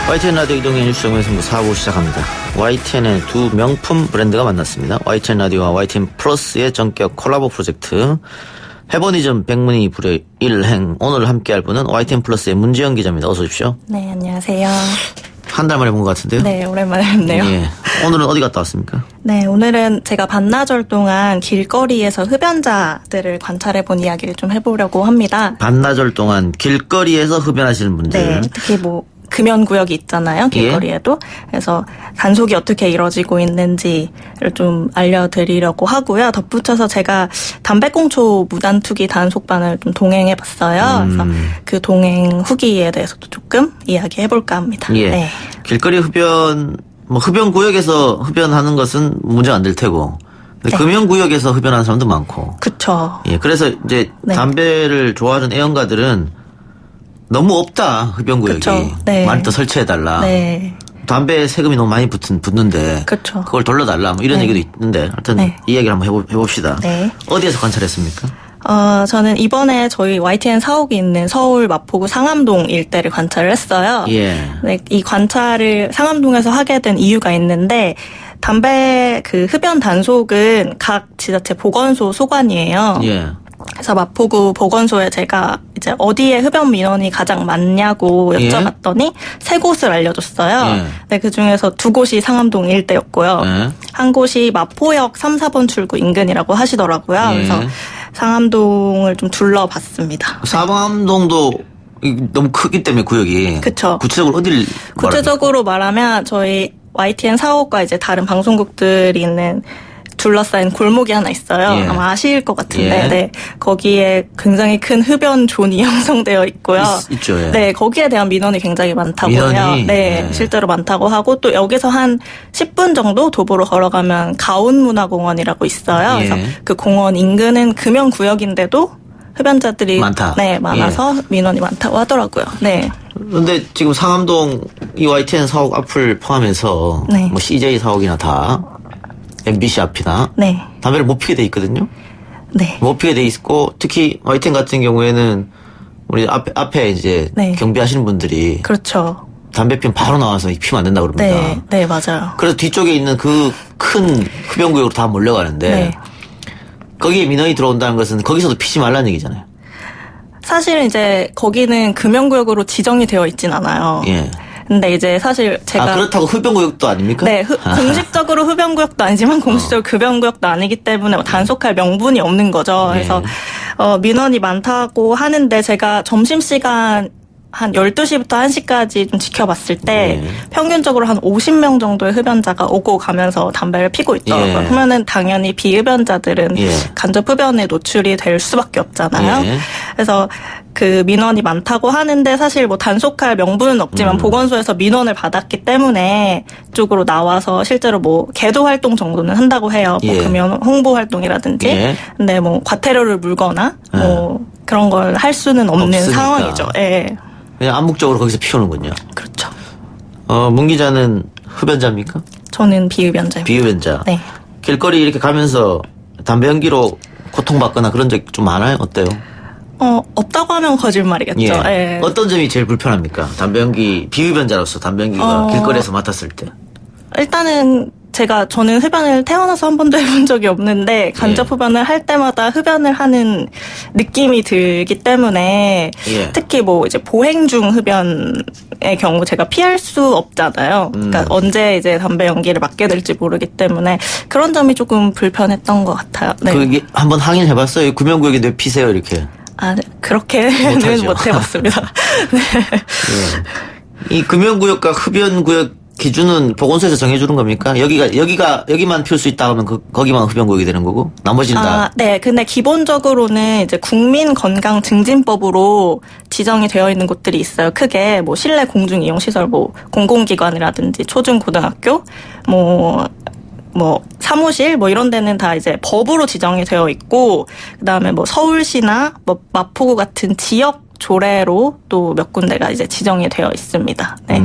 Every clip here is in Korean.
YTN 라디오 이동의 뉴스 정면승부 4부 시작합니다. YTN의 두 명품 브랜드가 만났습니다. YTN 라디오와 YTN 플러스의 전격 콜라보 프로젝트 해보니즘 백문이 불여 일행. 오늘 함께할 분은 YTN 플러스의 문지영 기자입니다. 어서 오십시오. 네, 안녕하세요. 한 달 만에 본 것 같은데요? 네, 오랜만에 뵙네요. 예. 오늘은 어디 갔다 왔습니까? 네, 오늘은 제가 반나절 동안 길거리에서 흡연자들을 관찰해본 이야기를 좀 해보려고 합니다. 반나절 동안 길거리에서 흡연하시는 분들. 네, 특히 뭐 금연구역이 있잖아요, 길거리에도. 그래서 단속이 어떻게 이루어지고 있는지를 좀 알려드리려고 하고요. 덧붙여서 제가 담배꽁초 무단투기 단속반을 좀 동행해봤어요. 그래서 그 동행 후기에 대해서도 조금 이야기해볼까 합니다. 예. 네. 길거리 흡연, 뭐 흡연구역에서 흡연하는 것은 문제가 안 될 테고. 근데 네. 금연구역에서 흡연하는 사람도 많고. 그쵸. 예. 그래서 이제 네. 담배를 좋아하는 애연가들은 너무 없다, 흡연구역이. 그쵸. 네. 많이 더 설치해달라. 네. 담배 세금이 너무 많이 붙는데. 그쵸. 그걸 돌려달라. 뭐 이런 네. 얘기도 있는데. 하여튼 네. 이 얘기를 한번 해봅시다. 네. 어디에서 관찰했습니까? 저는 이번에 저희 YTN 사옥이 있는 서울 마포구 상암동 일대를 관찰을 했어요. 예. 네, 이 관찰을 상암동에서 하게 된 이유가 있는데, 담배 그 흡연 단속은 각 지자체 보건소 소관이에요. 예. 그래서 마포구 보건소에 제가 이제 어디에 흡연 민원이 가장 많냐고 여쭤봤더니 세 곳을 알려줬어요. 예. 네, 그 중에서 두 곳이 상암동 일대였고요. 예. 한 곳이 마포역 3, 4번 출구 인근이라고 하시더라고요. 예. 그래서 상암동을 좀 둘러봤습니다. 사방동도 너무 크기 때문에 구역이. 그쵸. 구체적으로 어디를 구체적으로 말하면 저희 YTN 사옥과 이제 다른 방송국들이 있는 둘러싸인 골목이 하나 있어요. 예. 아마 아실 것 같은데, 예. 네. 거기에 굉장히 큰 흡연 존이 형성되어 있고요. 있죠. 예. 네, 거기에 대한 민원이 굉장히 많다고 해요. 민원이? 네, 예. 실제로 많다고 하고 또 여기서 한 10분 정도 도보로 걸어가면 가온문화공원이라고 있어요. 예. 그래서 그 공원 인근은 금연구역인데도 흡연자들이 많다. 네, 많아서 민원이 많다고 하더라고요. 네. 근데 지금 상암동 이 YTN 사옥 앞을 포함해서 네. 뭐 CJ 사옥이나 다 MBC 앞이나 네. 담배를 못 피게 돼 있거든요. 네. 못 피게 돼 있고 특히 YTN 같은 경우에는 우리 앞에 이제 네. 경비하시는 분들이 그렇죠. 담배 피면 바로 나와서 피면 안 된다 그럽니다. 네. 네, 맞아요. 그래서 뒤쪽에 있는 그 큰 흡연구역으로 다 몰려가는데 네. 거기에 민원이 들어온다는 것은 거기서도 피지 말라는 얘기잖아요. 사실은 이제 거기는 금연구역으로 지정이 되어 있진 않아요. 예. 근데 이제 사실 제가 그렇다고 흡연구역도 아닙니까? 네, 공식적으로 흡연구역도 아니지만 공식적으로 급연구역도 아니기 때문에 뭐 단속할 명분이 없는 거죠. 그래서 민원이 많다고 하는데 제가 점심시간 한 12시부터 1시까지 좀 지켜봤을 때 평균적으로 한 50명 정도의 흡연자가 오고 가면서 담배를 피고 있더라고요. 그러면은 당연히 비흡연자들은 간접 흡연에 노출이 될 수밖에 없잖아요. 그래서 그 민원이 많다고 하는데 사실 뭐 단속할 명분은 없지만 보건소에서 민원을 받았기 때문에 쪽으로 나와서 실제로 뭐 계도 활동 정도는 한다고 해요. 뭐 금연 홍보 활동이라든지. 근데 뭐 과태료를 물거나 뭐 그런 걸 할 수는 없는 없으니까. 상황이죠. 예. 그냥 암묵적으로 거기서 피우는군요. 그렇죠. 문 기자는 흡연자입니까? 저는 비흡연자입니다. 비흡연자. 네. 길거리 이렇게 가면서 담배 연기로 고통받거나 그런 적 좀 많아요? 어때요? 없다고 하면 거짓말이겠죠. 예. 어떤 점이 제일 불편합니까? 담배 연기, 비흡연자로서 담배 연기가 길거리에서 맡았을 때. 일단은 저는 흡연을 태어나서 한 번도 해본 적이 없는데 간접 흡연을 할 때마다 흡연을 하는 느낌이 들기 때문에 특히 뭐 이제 보행 중 흡연의 경우 제가 피할 수 없잖아요. 그러니까 언제 이제 담배 연기를 맡게 될지 모르기 때문에 그런 점이 조금 불편했던 것 같아요. 네. 그게 한번 항의를 해봤어요? 금연구역에 왜 피세요? 이렇게. 그렇게는 못 해봤습니다. 네. 이 금연구역과 흡연구역 기준은 보건소에서 정해주는 겁니까? 여기만 피울 수 있다 하면 거기만 흡연구역이 되는 거고? 나머지는 다? 네. 근데 기본적으로는 이제 국민건강증진법으로 지정이 되어 있는 곳들이 있어요. 크게 뭐 실내 공중이용시설, 뭐 공공기관이라든지 초중고등학교, 뭐 사무실 뭐 이런 데는 다 이제 법으로 지정이 되어 있고 그다음에 뭐 서울시나 뭐 마포구 같은 지역 조례로 또 몇 군데가 이제 지정이 되어 있습니다. 네.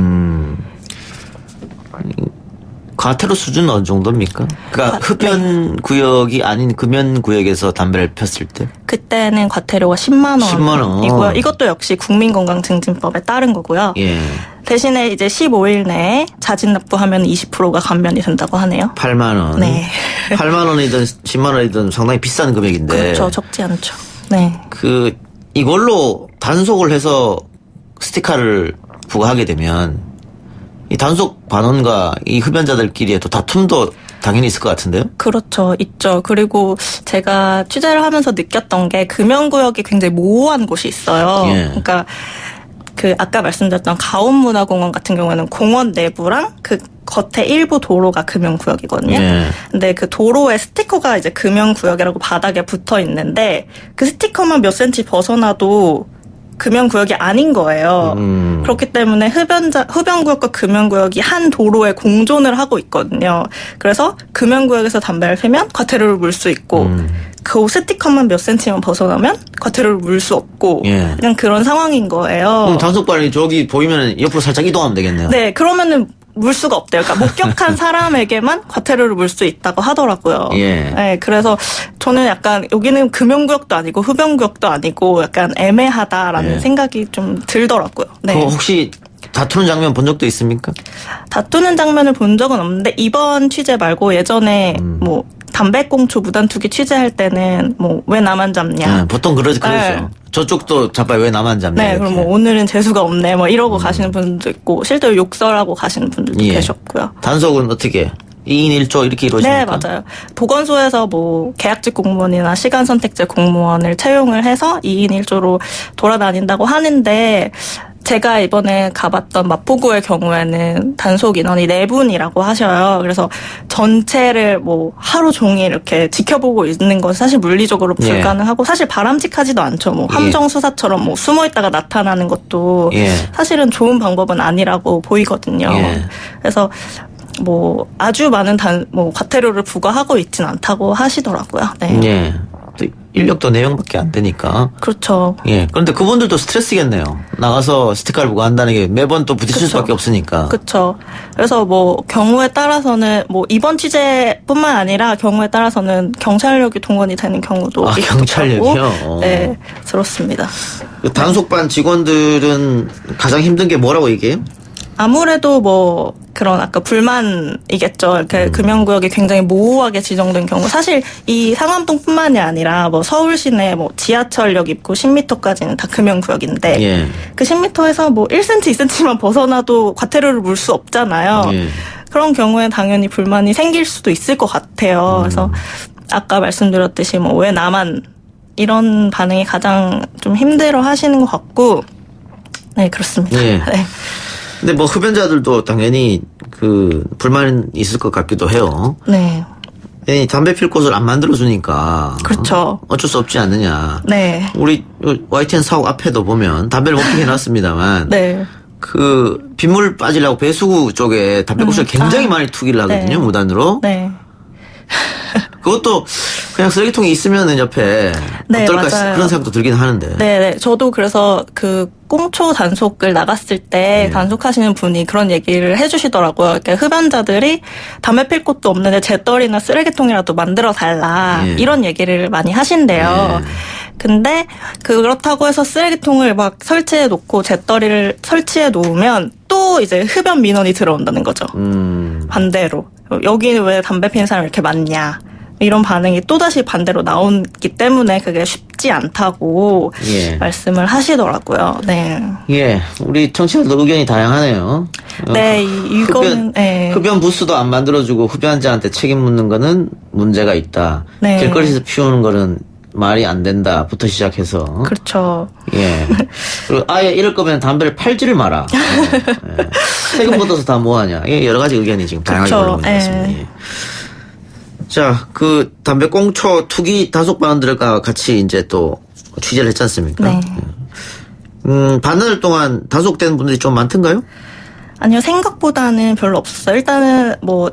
과태료 수준은 어느 정도입니까? 그러니까 흡연 구역이 아닌 금연 구역에서 담배를 폈을 때? 그때는 과태료가 10만 10만 원. 원이고요. 이것도 역시 국민건강증진법에 따른 거고요. 예. 대신에 이제 15일 내에 자진 납부하면 20%가 감면이 된다고 하네요. 8만 원. 네. 8만 원이든 10만 원이든 상당히 비싼 금액인데. 그렇죠. 적지 않죠. 네. 이걸로 단속을 해서 스티커를 부과하게 되면 이 단속 반원과 이 흡연자들끼리의 또 다툼도 당연히 있을 것 같은데요? 그렇죠. 있죠. 그리고 제가 취재를 하면서 느꼈던 게 금연구역이 굉장히 모호한 곳이 있어요. 예. 그러니까 아까 말씀드렸던 가온문화공원 같은 경우에는 공원 내부랑 그 겉에 일부 도로가 금연구역이거든요. 예. 근데 그 도로에 스티커가 이제 금연구역이라고 바닥에 붙어 있는데 그 스티커만 몇 센치 벗어나도 금연구역이 아닌 거예요. 그렇기 때문에 흡연구역과 금연구역이 한 도로에 공존을 하고 있거든요. 그래서 금연구역에서 담배를 피면 과태료를 물 수 있고 그 스티커만 몇 센치만 벗어나면 과태료를 물 수 없고 예. 그냥 그런 상황인 거예요. 그럼 단속반이 저기 보이면 옆으로 살짝 이동하면 되겠네요. 네, 그러면은 물 수가 없대요. 그러니까 목격한 사람에게만 과태료를 물 수 있다고 하더라고요. 예. 네, 그래서 저는 약간 여기는 금연구역도 아니고 흡연구역도 아니고 약간 애매하다라는 예. 생각이 좀 들더라고요. 네. 혹시 다투는 장면 본 적도 있습니까? 다투는 장면을 본 적은 없는데 이번 취재 말고 예전에 뭐 담배꽁초 무단투기 취재할 때는 뭐 왜 나만 잡냐. 네, 보통 그러죠. 네. 저쪽도 자빠요. 왜 나만 잡냐. 네, 이렇게. 그럼 뭐 오늘은 재수가 없네 뭐 이러고 가시는 분들도 있고 실제로 욕설하고 가시는 분들도 예. 계셨고요. 단속은 어떻게 2인 1조 이렇게 이루어집니까? 네, 맞아요. 보건소에서 뭐 계약직 공무원이나 시간 선택제 공무원을 채용을 해서 2인 1조로 돌아다닌다고 하는데 제가 이번에 가봤던 마포구의 경우에는 단속 인원이 4분이라고 하셔요. 그래서 전체를 뭐 하루 종일 이렇게 지켜보고 있는 건 사실 물리적으로 예. 불가능하고 사실 바람직하지도 않죠. 뭐 예. 함정 수사처럼 뭐 숨어 있다가 나타나는 것도 예. 사실은 좋은 방법은 아니라고 보이거든요. 예. 그래서 뭐 아주 많은 과태료를 부과하고 있진 않다고 하시더라고요. 네. 예. 또 인력도 4명밖에 안 되니까. 그렇죠. 예. 그런데 그분들도 스트레스겠네요. 나가서 스티커를 부과한다는 게 매번 또 부딪힐 그쵸. 수밖에 없으니까. 그렇죠. 그래서 뭐 경우에 따라서는 뭐 이번 취재뿐만 아니라 경우에 따라서는 경찰력이 동원이 되는 경우도 있고 경찰력이요? 네, 들었습니다. 그 단속반 직원들은 가장 힘든 게 뭐라고 얘기해요? 아무래도 뭐 그런 아까 불만이겠죠. 이렇게 금연구역이 굉장히 모호하게 지정된 경우 사실 이 상암동뿐만이 아니라 뭐 서울 시내 뭐 지하철역 입구 10m까지는 다 금연구역인데 예. 그 10m에서 뭐 1cm, 2cm만 벗어나도 과태료를 물 수 없잖아요. 예. 그런 경우에 당연히 불만이 생길 수도 있을 것 같아요. 그래서 아까 말씀드렸듯이 뭐 왜 나만 이런 반응이 가장 좀 힘들어 하시는 것 같고 네, 그렇습니다. 예. 네. 근데 뭐 흡연자들도 당연히 그 불만이 있을 것 같기도 해요. 네. 담배 필 곳을 안 만들어주니까. 그렇죠. 어쩔 수 없지 않느냐. 네. 우리 YTN 사옥 앞에도 보면 담배를 못 피게 해놨습니다만. 네. 그 빗물 빠지려고 배수구 쪽에 담배꽃을 굉장히 많이 투기를 하거든요. 네. 무단으로. 네. 그것도 그냥 쓰레기통이 있으면은 옆에 네, 어떨까 맞아요. 그런 생각도 들긴 하는데. 네. 저도 그래서 그 꽁초 단속을 나갔을 때 단속하시는 분이 그런 얘기를 해주시더라고요. 그러니까 흡연자들이 담배 필 곳도 없는데 재떨이나 쓰레기통이라도 만들어 달라. 예. 이런 얘기를 많이 하신대요. 예. 근데 그렇다고 해서 쓰레기통을 막 설치해 놓고 재떨이를 설치해 놓으면 또 이제 흡연 민원이 들어온다는 거죠. 반대로. 여기는 왜 담배 피는 사람이 이렇게 많냐. 이런 반응이 또다시 반대로 나오기 때문에 그게 쉽지 않다고 예. 말씀을 하시더라고요. 네. 예. 우리 청취자들도 의견이 다양하네요. 네, 이거는, 네. 흡연 부스도 안 만들어주고 흡연자한테 책임 묻는 거는 문제가 있다. 네. 길거리에서 피우는 거는 말이 안 된다부터 시작해서. 그렇죠. 예. 그리고 아예 이럴 거면 담배를 팔지를 마라. 예. 세금 걷어서 다 뭐하냐. 예, 여러 가지 의견이 지금 다양하게 그쵸. 올라오고 있습니다. 예. 예. 자, 그 담배 꽁초 투기 단속반들과 같이 이제 또 취재를 했지 않습니까? 네. 반나절 동안 단속된 분들이 좀 많던가요? 아니요, 생각보다는 별로 없었어요. 일단은 뭐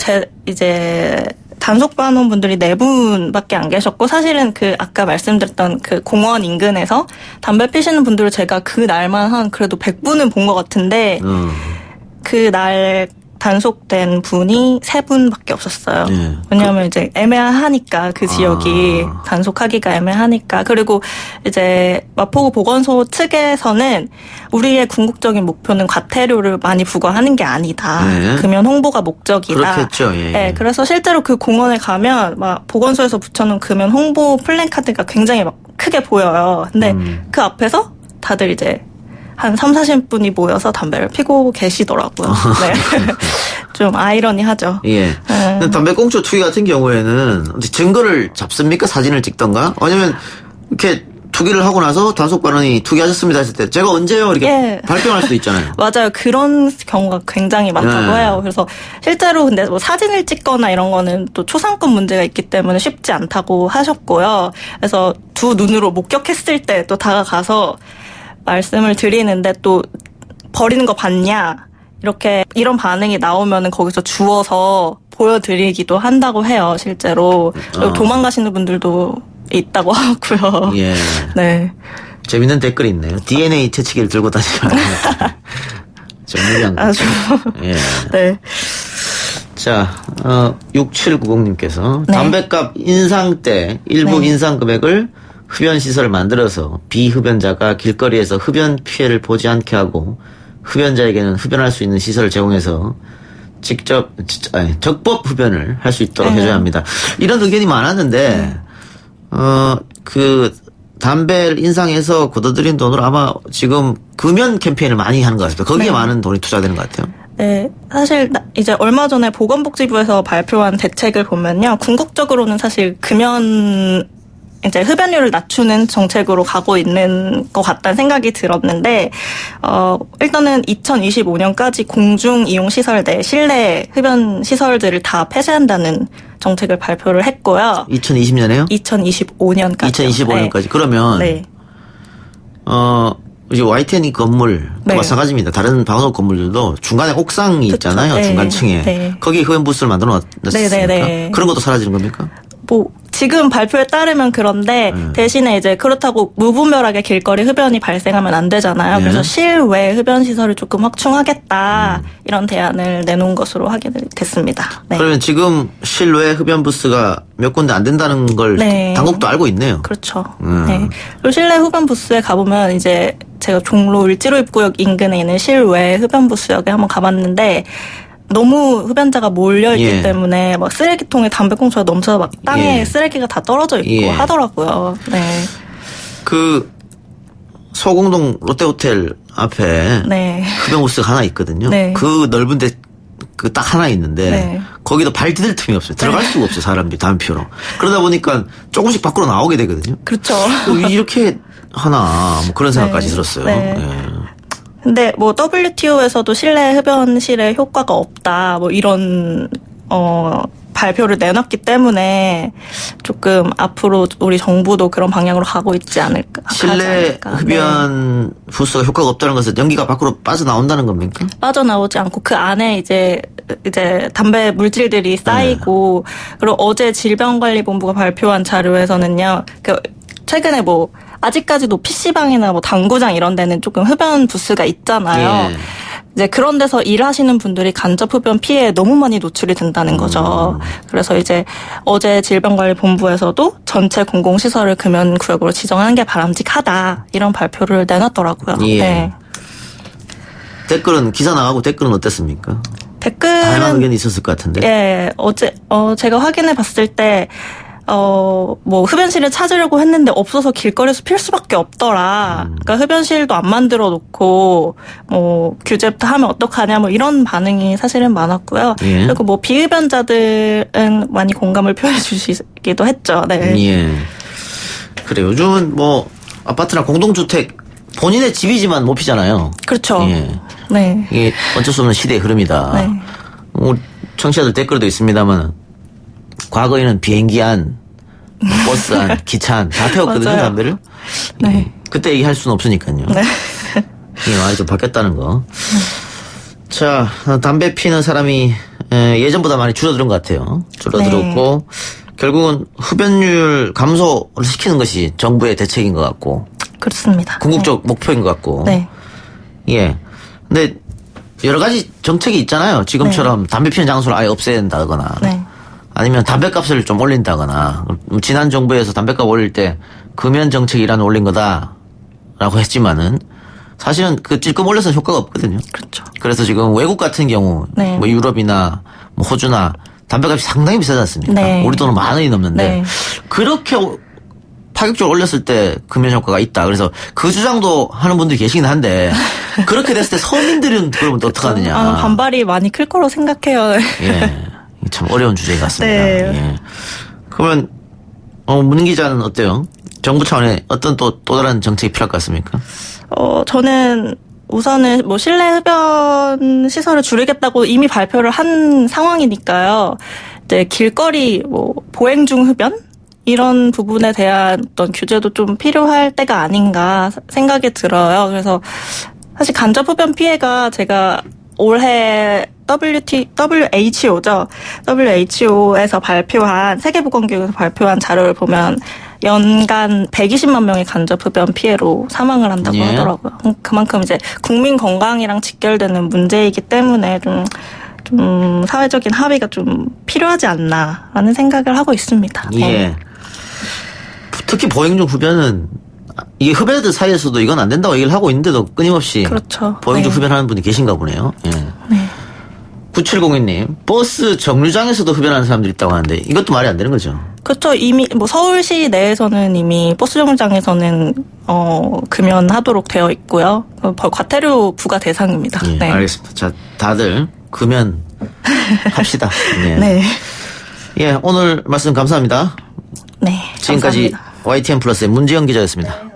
이제 단속반원 분들이 4분밖에 안 계셨고 사실은 그 아까 말씀드렸던 그 공원 인근에서 담배 피시는 분들을 제가 그 날만 한 그래도 100분은 본 것 같은데 그날 단속된 분이 3분밖에 없었어요. 네. 왜냐하면 이제 애매하니까 그 지역이 단속하기가 애매하니까. 그리고 이제 마포구 보건소 측에서는 우리의 궁극적인 목표는 과태료를 많이 부과하는 게 아니다. 네. 금연 홍보가 목적이다. 그렇겠죠. 예. 네, 그래서 실제로 그 공원에 가면 막 보건소에서 붙여놓은 금연 홍보 플랜카드가 굉장히 막 크게 보여요. 근데 그 앞에서 다들 이제 한 30-40분이 모여서 담배를 피고 계시더라고요. 네. 좀 아이러니하죠. 예. 근데 담배꽁초 투기 같은 경우에는 증거를 잡습니까? 사진을 찍던가? 왜냐면 이렇게 투기를 하고 나서 단속 발언이 투기하셨습니다 했을 때 제가 언제요? 이렇게 예. 발표할 수도 있잖아요. 맞아요. 그런 경우가 굉장히 많다고 네. 해요. 그래서 실제로 근데 뭐 사진을 찍거나 이런 거는 또 초상권 문제가 있기 때문에 쉽지 않다고 하셨고요. 그래서 두 눈으로 목격했을 때 또 다가가서 말씀을 드리는데 또 버리는 거 봤냐? 이렇게 이런 반응이 나오면은 거기서 주워서 보여드리기도 한다고 해요. 실제로. 그리고 도망가시는 분들도 있다고 하고요. 예. 네. 재밌는 댓글이 있네요. DNA 채취기를 들고 다니면 좀 무리한 거. 아주. 예. 네. 자, 6790님께서 네. 담배값 인상 때 일부 네. 인상 금액을 흡연시설을 만들어서 비흡연자가 길거리에서 흡연 피해를 보지 않게 하고 흡연자에게는 흡연할 수 있는 시설을 제공해서 적법 흡연을 할 수 있도록 해줘야 합니다. 이런 의견이 많았는데, 담배를 인상해서 걷어들인 돈으로 아마 지금 금연 캠페인을 많이 하는 것 같습니다. 거기에 네. 많은 돈이 투자되는 것 같아요. 네, 사실 이제 얼마 전에 보건복지부에서 발표한 대책을 보면요. 궁극적으로는 사실 금연 이제 흡연율을 낮추는 정책으로 가고 있는 것 같다는 생각이 들었는데, 일단은 2025년까지 공중 이용 시설 내 실내 흡연 시설들을 다 폐쇄한다는 정책을 발표를 했고요. 2020년에요? 2025년까지. 2025년까지. 그러면, 네. 이제 YTN 건물, 네. 마찬가지입니다. 다른 방송 건물들도 중간에 옥상이 그쵸. 있잖아요. 네. 중간층에. 네. 거기에 흡연 부스를 만들어 놨습니까? 네네네. 그런 것도 사라지는 겁니까? 뭐 지금 발표에 따르면 그런데 대신에 이제 그렇다고 무분별하게 길거리 흡연이 발생하면 안 되잖아요. 네. 그래서 실외 흡연 시설을 조금 확충하겠다 이런 대안을 내놓은 것으로 확인이 됐습니다. 네. 그러면 지금 실외 흡연 부스가 몇 군데 안 된다는 걸 네. 당국도 알고 있네요. 그렇죠. 네. 그리고 실내 흡연 부스에 가보면 이제 제가 종로 을지로 입구역 인근에 있는 실외 흡연 부스역에 한번 가봤는데 너무 흡연자가 몰려있기 예. 때문에 막 쓰레기통에 담배꽁초가 넘쳐서 막 땅에 예. 쓰레기가 다 떨어져 있고 예. 하더라고요. 네. 소공동 롯데호텔 앞에 네. 흡연 부스가 하나 있거든요. 네. 그 넓은데 딱 하나 있는데 네. 거기도 발 디딜 틈이 없어요. 들어갈 수가 없어요. 사람들이 담배 피우러. 그러다 보니까 조금씩 밖으로 나오게 되거든요. 그렇죠. 이렇게 하나 뭐 그런 생각까지 네. 들었어요. 네. 예. 근데 뭐 WTO에서도 실내 흡연실에 효과가 없다 뭐 이런 발표를 내놨기 때문에 조금 앞으로 우리 정부도 그런 방향으로 가고 있지 않을까. 가지 실내 않을까. 흡연 부스가 효과가 없다는 것은 연기가 밖으로 빠져나온다는 겁니까? 빠져나오지 않고 그 안에 이제 담배 물질들이 쌓이고 그리고 어제 질병관리본부가 발표한 자료에서는요. 최근에 뭐 아직까지도 PC방이나 뭐 당구장 이런 데는 조금 흡연 부스가 있잖아요. 예. 이제 그런 데서 일하시는 분들이 간접 흡연 피해에 너무 많이 노출이 된다는 거죠. 그래서 이제 어제 질병관리본부에서도 전체 공공시설을 금연구역으로 지정하는 게 바람직하다 이런 발표를 내놨더라고요. 예. 네. 댓글은 기사 나가고 댓글은 어땠습니까? 다양한 댓글은 의견이 있었을 것 같은데. 예, 제가 확인해 봤을 때, 뭐, 흡연실을 찾으려고 했는데 없어서 길거리에서 필 수밖에 없더라. 그러니까 흡연실도 안 만들어 놓고, 뭐, 규제부터 하면 어떡하냐, 뭐, 이런 반응이 사실은 많았고요. 예. 그리고 뭐, 비흡연자들은 많이 공감을 표해 주시기도 했죠. 네. 예. 그래 요즘은 뭐 아파트나 공동주택 본인의 집이지만 못 피잖아요. 그렇죠. 예. 네. 이게 어쩔 수 없는 시대의 흐름이다. 네. 우리 청취자들 댓글도 있습니다만 과거에는 비행기 안, 버스 안, 기차 안 다 태웠거든요. 맞아요. 담배를. 네. 예. 그때 얘기할 수는 없으니까요. 네. 이게 많이 좀 바뀌었다는 거. 자, 담배 피는 사람이 예전보다 많이 줄어드는 것 같아요. 줄어들었고 결국은 흡연율 감소를 시키는 것이 정부의 대책인 것 같고 그렇습니다. 궁극적 목표인 것 같고. 네. 예. 근데 여러 가지 정책이 있잖아요. 지금처럼 담배 피는 장소를 아예 없애야 된다거나. 네. 아니면 담배값을 좀 올린다거나. 지난 정부에서 담배값 올릴 때 금연 정책이라는 올린 거다라고 했지만은 사실은 그 찔끔 올려서 효과가 없거든요. 그렇죠. 그래서 지금 외국 같은 경우 네. 뭐 유럽이나 뭐 호주나 담배값이 상당히 비싸지 않습니까? 네. 우리 돈은 10,000원이 넘는데 네. 그렇게 파격적으로 올렸을 때 금연 효과가 있다. 그래서 그 주장도 하는 분들이 계시긴 한데 그렇게 됐을 때 서민들은 그러면 또 어떡하느냐. 반발이 많이 클 거로 생각해요. 예. 참 어려운 주제 같습니다. 네. 예. 그러면 문 기자는 어때요? 정부 차원의 어떤 또 다른 정책이 필요할 것 같습니까? 저는 우선은 뭐 실내 흡연 시설을 줄이겠다고 이미 발표를 한 상황이니까요. 이제 길거리 뭐 보행 중 흡연 이런 부분에 대한 어떤 규제도 좀 필요할 때가 아닌가 생각이 들어요. 그래서 사실 간접 흡연 피해가 제가 올해 WHO죠. WHO에서 발표한 세계보건기구에서 발표한 자료를 보면 연간 120만 명의 간접 흡연 피해로 사망을 한다고 예. 하더라고요. 그만큼 이제 국민 건강이랑 직결되는 문제이기 때문에 좀 사회적인 합의가 좀 필요하지 않나라는 생각을 하고 있습니다. 예. 특히 보행 중 흡연은 이게 흡연자들 사이에서도 이건 안 된다고 얘기를 하고 있는데도 끊임없이 그렇죠. 보행 중 네. 흡연하는 분이 계신가 보네요. 예. 네. 9702님, 버스 정류장에서도 흡연하는 사람들이 있다고 하는데 이것도 말이 안 되는 거죠. 그렇죠. 이미 뭐 서울시 내에서는 이미 버스 정류장에서는 금연하도록 되어 있고요. 과태료 부과 대상입니다. 예, 네. 알겠습니다. 자, 다들 금연 합시다. 예. 네. 예, 오늘 말씀 감사합니다. 네. 지금까지 감사합니다. YTN 플러스의 문지영 기자였습니다.